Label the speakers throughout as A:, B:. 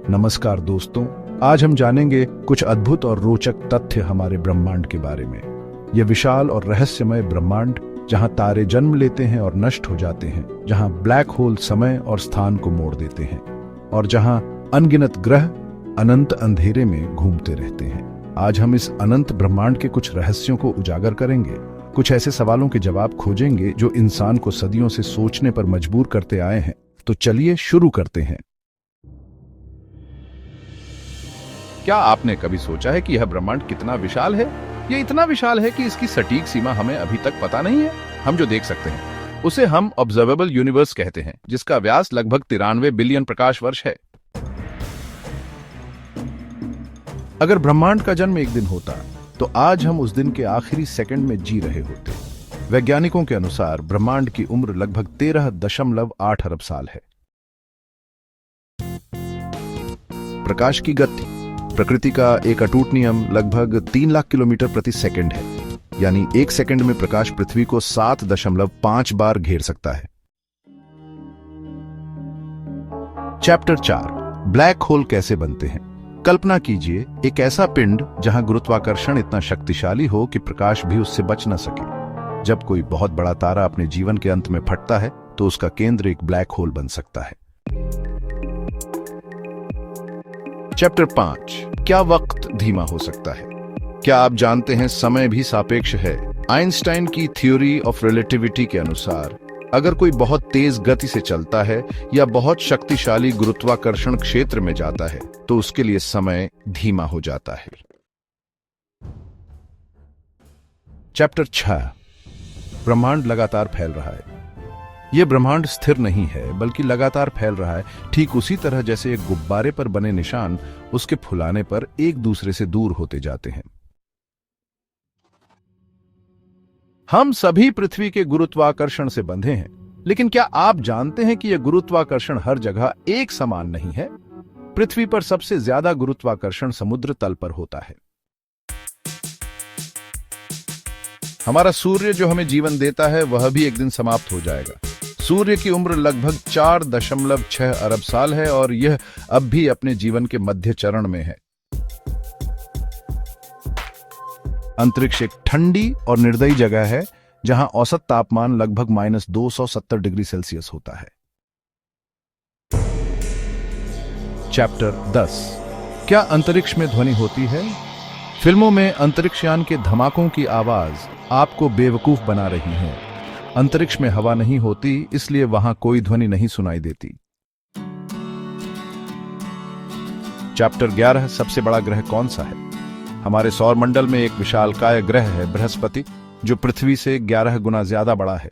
A: नमस्कार दोस्तों, आज हम जानेंगे कुछ अद्भुत और रोचक तथ्य हमारे ब्रह्मांड के बारे में। यह विशाल और रहस्यमय ब्रह्मांड, जहां तारे जन्म लेते हैं और नष्ट हो जाते हैं, जहां ब्लैक होल समय और स्थान को मोड़ देते हैं, और जहां अनगिनत ग्रह अनंत अंधेरे में घूमते रहते हैं। आज हम इस अनंत ब्रह्मांड के कुछ रहस्यों को उजागर करेंगे, कुछ ऐसे सवालों के जवाब खोजेंगे जो इंसान को सदियों से सोचने पर मजबूर करते आए हैं। तो चलिए शुरू करते हैं। क्या आपने कभी सोचा है कि यह ब्रह्मांड कितना विशाल है? यह इतना विशाल है कि इसकी सटीक सीमा हमें अभी तक पता नहीं है। हम जो देख सकते हैं उसे हम ऑब्जर्वेबल यूनिवर्स कहते हैं, जिसका व्यास लगभग 93 बिलियन प्रकाश वर्ष है। अगर ब्रह्मांड का जन्म एक दिन होता तो आज हम उस दिन के आखिरी सेकंड में जी रहे होते। वैज्ञानिकों के अनुसार ब्रह्मांड की उम्र लगभग 13.8 अरब साल है। प्रकाश की गति प्रकृति का एक अटूट नियम लगभग 3 लाख किलोमीटर प्रति सेकंड है, यानी एक सेकंड में प्रकाश पृथ्वी को 7.5 बार घेर सकता है। चैप्टर 4, ब्लैक होल कैसे बनते हैं। कल्पना कीजिए एक ऐसा पिंड जहां गुरुत्वाकर्षण इतना शक्तिशाली हो कि प्रकाश भी उससे बच न सके। जब कोई बहुत बड़ा तारा अपने जीवन के अंत में फटता है तो उसका केंद्र एक ब्लैक होल बन सकता है। चैप्टर 5, क्या वक्त धीमा हो सकता है? क्या आप जानते हैं समय भी सापेक्ष है? आइंस्टाइन की थ्योरी ऑफ रिलेटिविटी के अनुसार अगर कोई बहुत तेज गति से चलता है या बहुत शक्तिशाली गुरुत्वाकर्षण क्षेत्र में जाता है तो उसके लिए समय धीमा हो जाता है। चैप्टर 6, ब्रह्मांड लगातार फैल रहा है। यह ब्रह्मांड स्थिर नहीं है बल्कि लगातार फैल रहा है, ठीक उसी तरह जैसे एक गुब्बारे पर बने निशान उसके फुलाने पर एक दूसरे से दूर होते जाते हैं। हम सभी पृथ्वी के गुरुत्वाकर्षण से बंधे हैं, लेकिन क्या आप जानते हैं कि यह गुरुत्वाकर्षण हर जगह एक समान नहीं है? पृथ्वी पर सबसे ज्यादा गुरुत्वाकर्षण समुद्र तल पर होता है। हमारा सूर्य जो हमें जीवन देता है वह भी एक दिन समाप्त हो जाएगा। सूर्य की उम्र लगभग 4.6 अरब साल है और यह अब भी अपने जीवन के मध्य चरण में है। अंतरिक्ष एक ठंडी और निर्दयी जगह है जहां औसत तापमान लगभग -270 डिग्री सेल्सियस होता है। चैप्टर 10, क्या अंतरिक्ष में ध्वनि होती है? फिल्मों में अंतरिक्षयान के धमाकों की आवाज आपको बेवकूफ बना रही है। अंतरिक्ष में हवा नहीं होती, इसलिए वहां कोई ध्वनि नहीं सुनाई देती। चैप्टर 11, सबसे बड़ा ग्रह कौन सा है? हमारे सौर मंडल में एक विशालकाय ग्रह है बृहस्पति, जो पृथ्वी से 11 गुना ज्यादा बड़ा है।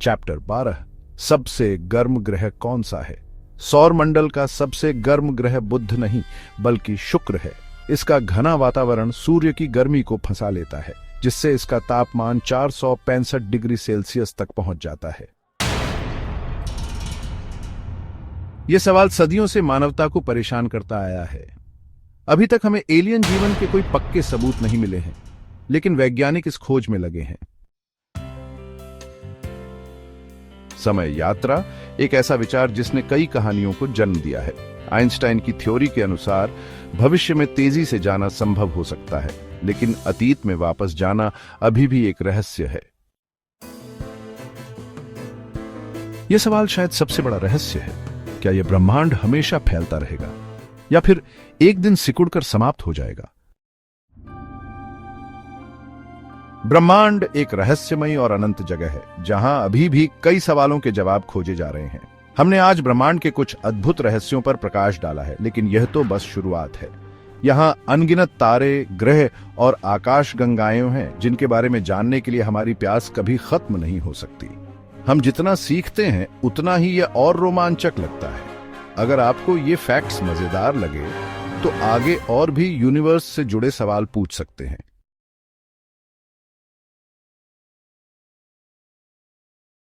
A: चैप्टर 12, सबसे गर्म ग्रह कौन सा है? सौर मंडल का सबसे गर्म ग्रह बुध नहीं बल्कि शुक्र है। इसका घना वातावरण सूर्य की गर्मी को फंसा लेता है, जिससे इसका तापमान 465 डिग्री सेल्सियस तक पहुंच जाता है। यह सवाल सदियों से मानवता को परेशान करता आया है। अभी तक हमें एलियन जीवन के कोई पक्के सबूत नहीं मिले हैं, लेकिन वैज्ञानिक इस खोज में लगे हैं। समय यात्रा एक ऐसा विचार जिसने कई कहानियों को जन्म दिया है। आइंस्टाइन की थ्योरी के अनुसार भविष्य में तेजी से जाना संभव हो सकता है, लेकिन अतीत में वापस जाना अभी भी एक रहस्य है। यह सवाल शायद सबसे बड़ा रहस्य है। क्या यह ब्रह्मांड हमेशा फैलता रहेगा या फिर एक दिन सिकुड़कर समाप्त हो जाएगा? ब्रह्मांड एक रहस्यमयी और अनंत जगह है जहां अभी भी कई सवालों के जवाब खोजे जा रहे हैं। हमने आज ब्रह्मांड के कुछ अद्भुत रहस्यों पर प्रकाश डाला है, लेकिन यह तो बस शुरुआत है। यहां अनगिनत तारे, ग्रह और आकाश गंगाएं हैं जिनके बारे में जानने के लिए हमारी प्यास कभी खत्म नहीं हो सकती। हम जितना सीखते हैं उतना ही यह और रोमांचक लगता है। अगर आपको ये फैक्ट्स मजेदार लगे तो आगे और भी यूनिवर्स से जुड़े सवाल पूछ सकते हैं।